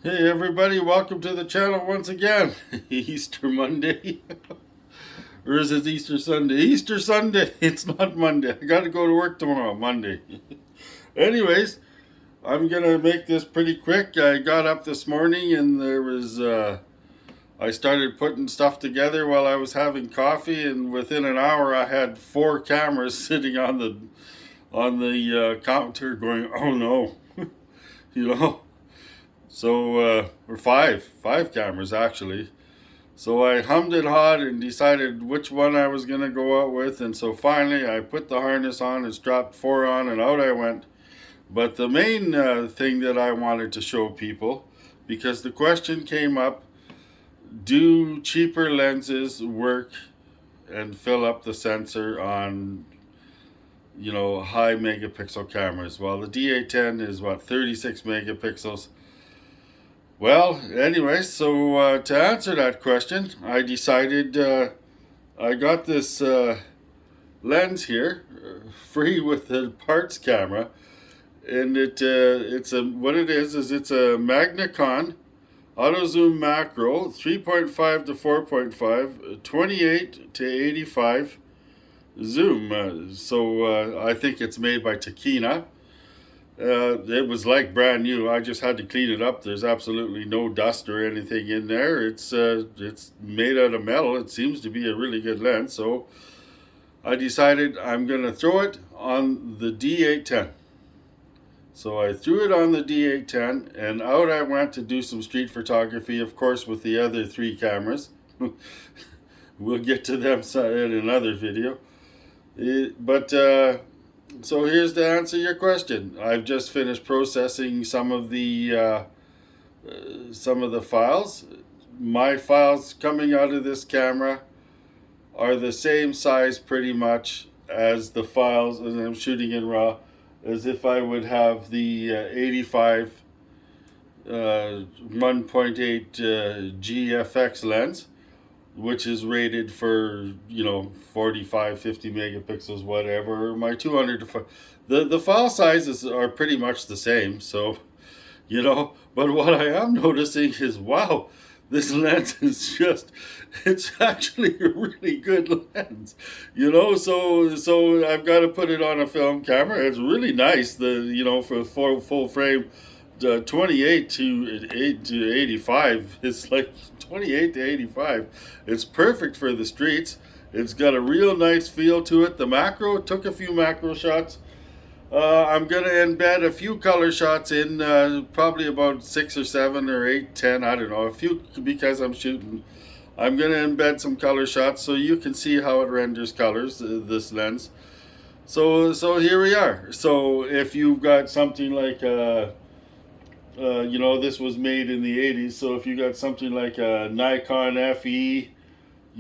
Hey everybody, welcome to the channel once again. Easter Monday. Or is it Easter Sunday? Easter Sunday. It's not Monday. I gotta go to work tomorrow, Monday. Anyways, I'm gonna make this pretty quick. I got up this morning and I started putting stuff together while I was having coffee, and within an hour I had 4 cameras sitting on the counter going, oh no, you know. Or five cameras actually. So I hummed and hawed and decided which one I was going to go out with. And so finally I put the harness on and strapped 4 on and out I went. But the main thing that I wanted to show people, because the question came up, do cheaper lenses work and fill up the sensor on, high megapixel cameras? Well, the D810 is what, 36 megapixels. Well, anyway, so to answer that question, I decided I got this lens here, free with the parts camera, and it's a what it is it's a Magicon auto zoom macro 3.5 to 4.5, 28 to 85 zoom. I think it's made by Nikon. It was like brand new. I just had to clean it up. There's absolutely no dust or anything in there. It's made out of metal. It seems to be a really good lens. So I decided I'm going to throw it on the D810. So I threw it on the D810 and out I went to do some street photography, of course, with the other 3 cameras. We'll get to them in another video. So here's to answer your question. I've just finished processing some of the files. My files coming out of this camera are the same size pretty much as the files, and I'm shooting in RAW, as if I would have the 85 1.8 GFX lens, which is rated for 45 50 megapixels, whatever. My 200 to the file sizes are pretty much the same. So but what I am noticing is, wow, this lens is it's actually a really good lens. So I've got to put it on a film camera. It's really nice, for full frame. 28 to 85. It's like 28 to 85. It's perfect for the streets. It's got a real nice feel to it. The macro, took a few macro shots. I'm going to embed a few color shots in, probably about 6 or 7 or 8, 10, I don't know, a few, because I'm shooting. I'm going to embed some color shots so you can see how it renders colors, this lens. So here we are. So if you've got something like this was made in the 80s, so if you got something like a Nikon FE,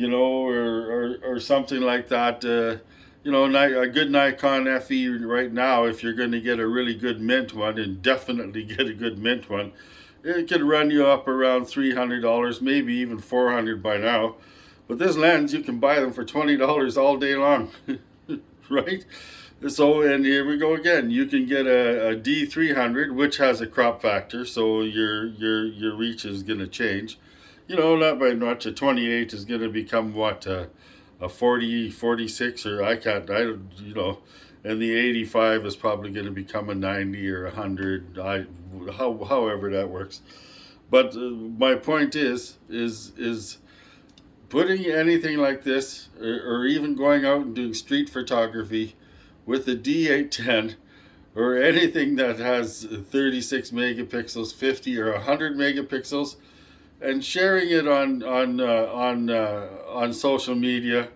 or something like that, a good Nikon FE right now, if you're going to get a really good mint one, and definitely get a good mint one, it could run you up around $300, maybe even $400 by now. But this lens, you can buy them for $20 all day long, right? So, and here we go again. You can get a D300, which has a crop factor, so your reach is going to change. Not by much. A 28 is going to become what, a 40, 46, or and the 85 is probably going to become a 90 or 100. However that works. But my point is putting anything like this, or even going out and doing street photography with the D810, or anything that has 36 megapixels, 50 or 100 megapixels, and sharing it on social media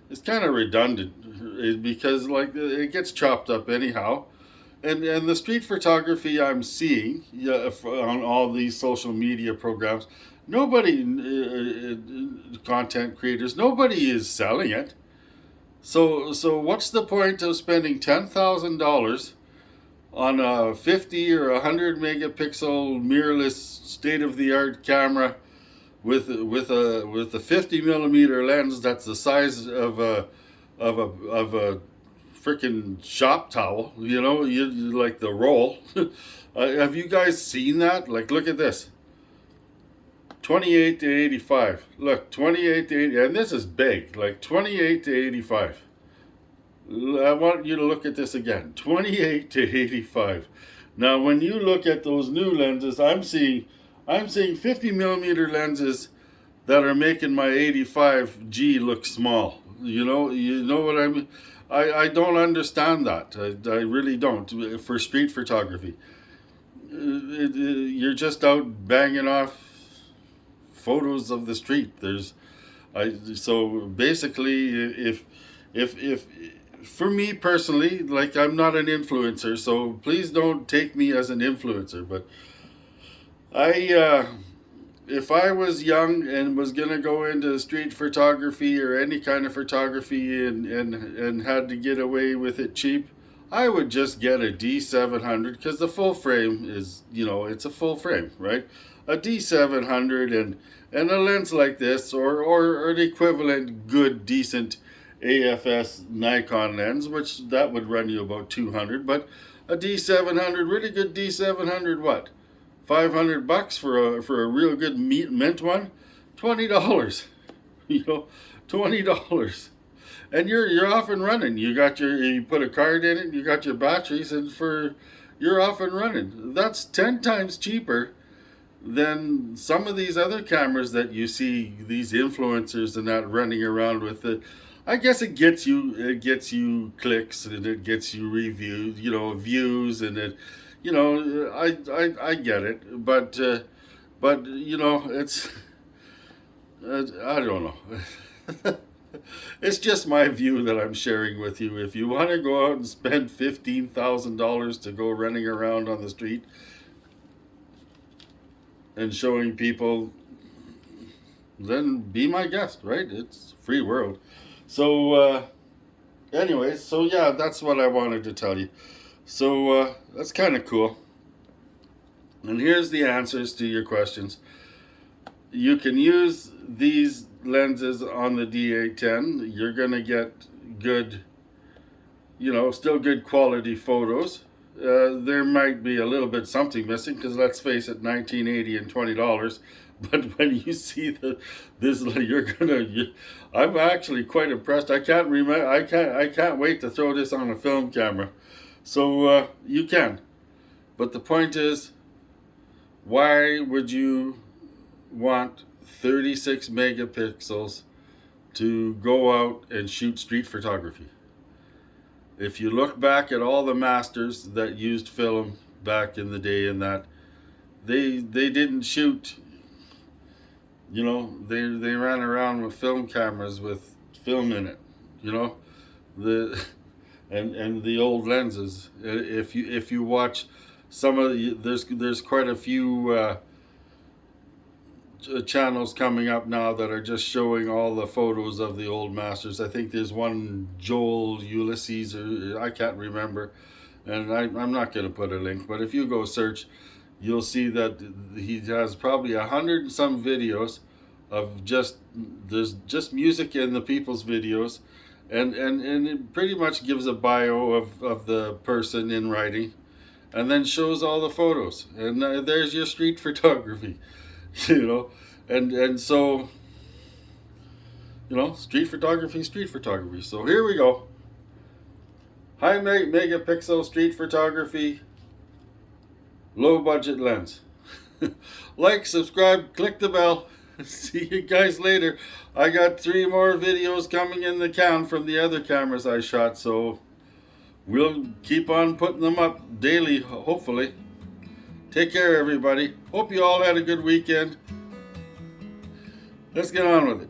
is kind of redundant, because it gets chopped up anyhow. And the street photography I'm seeing, on all these social media programs, nobody, content creators, nobody is selling it. So what's the point of spending $10,000 on a 50 or 100 megapixel mirrorless state-of-the-art camera with a 50 millimeter lens that's the size of a freaking shop towel? You like the roll. Have you guys seen that? Like, look at this. 28 to 85. Look, 28 to 80, and this is big, like 28 to 85. I want you to look at this again. 28 to 85. Now, when you look at those new lenses, I'm seeing 50 millimeter lenses that are making my 85G look small. You know what I mean? I don't understand that. I really don't. For street photography, you're just out banging off photos of the street. So basically, if for me personally, like, I'm not an influencer, so please don't take me as an influencer, but if I was young and was gonna go into street photography or any kind of photography and had to get away with it cheap, I would just get a D700, because the full frame is, it's a full frame, right? A D700 and a lens like this, or an equivalent good, decent AFS Nikon lens, which that would run you about 200, but a D700, really good D700, what? $500 for a real good mint one, $20, $20, and you're off and running. You put a card in it, you got your batteries, and you're off and running. That's 10 times cheaper than some of these other cameras that you see these influencers and that running around with. I guess it gets you clicks, and it gets you reviews, views, and it. I get it, but it's I don't know. It's just my view that I'm sharing with you. If you want to go out and spend $15,000 to go running around on the street and showing people, then be my guest, right? It's free world. So anyways, so yeah, that's what I wanted to tell you. So that's kind of cool. And here's the answers to your questions. You can use these lenses on the D810. You're going to get good, still good quality photos. There might be a little bit something missing, because let's face it, $19.80 and $20. But when you see this, I'm actually quite impressed. I can't wait to throw this on a film camera. So you can, but the point is, why would you want 36 megapixels to go out and shoot street photography? If you look back at all the masters that used film back in the day, and that they didn't shoot, they ran around with film cameras with film in it, and the old lenses. If you watch some of there's quite a few channels coming up now that are just showing all the photos of the old masters. I think there's one, Joel Ulysses, or I can't remember, and I'm not going to put a link, but if you go search, you'll see that he has probably 100 and some videos of there's just music in the people's videos, and it pretty much gives a bio of the person in writing, and then shows all the photos, and there's your street photography. And so, street photography. So here we go. High megapixel street photography, low budget lens. Like, subscribe, click the bell. See you guys later. I got 3 more videos coming in the can from the other cameras I shot, so we'll keep on putting them up daily, hopefully. Take care, everybody. Hope you all had a good weekend. Let's get on with it.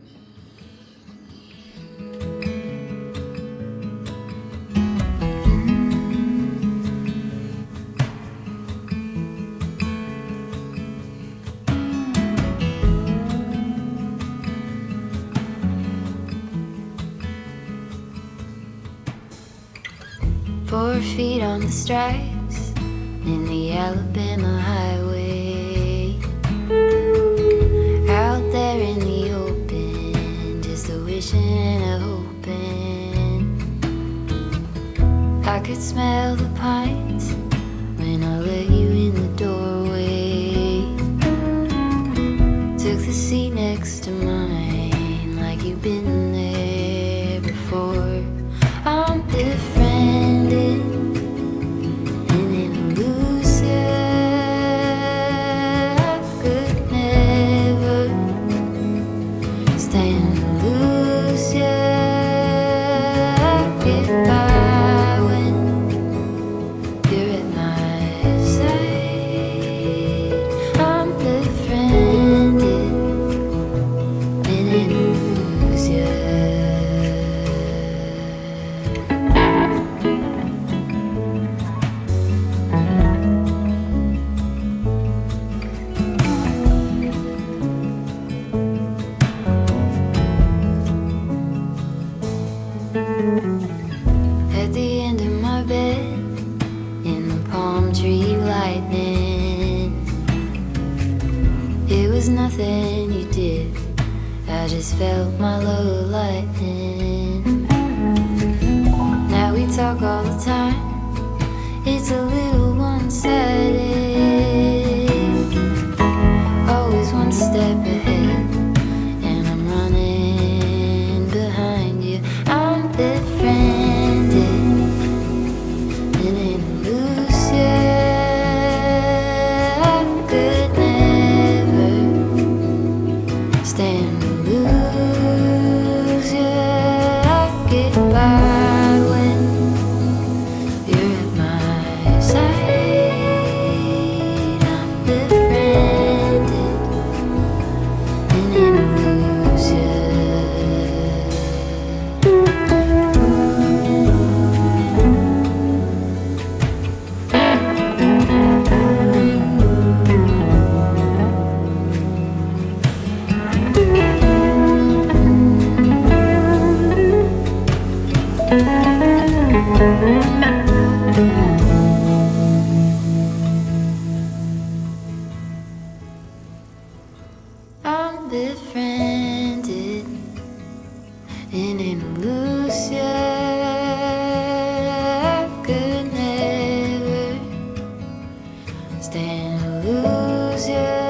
Four feet on the stripes in the Alabama highway, out there in the open, just a wishing and a hoping. I could smell the pines when I let you in the doorway. Took the was nothing you did. I just felt my low lightning. Now we talk all the time. It's a little one-sided. Always one step ahead, and I'm running behind you. I'm befriended in an illusion. I could never stand to lose you. I get by when you're at my side. I'm befriended in an I'm befriended in an illusion. I could never stand to lose you.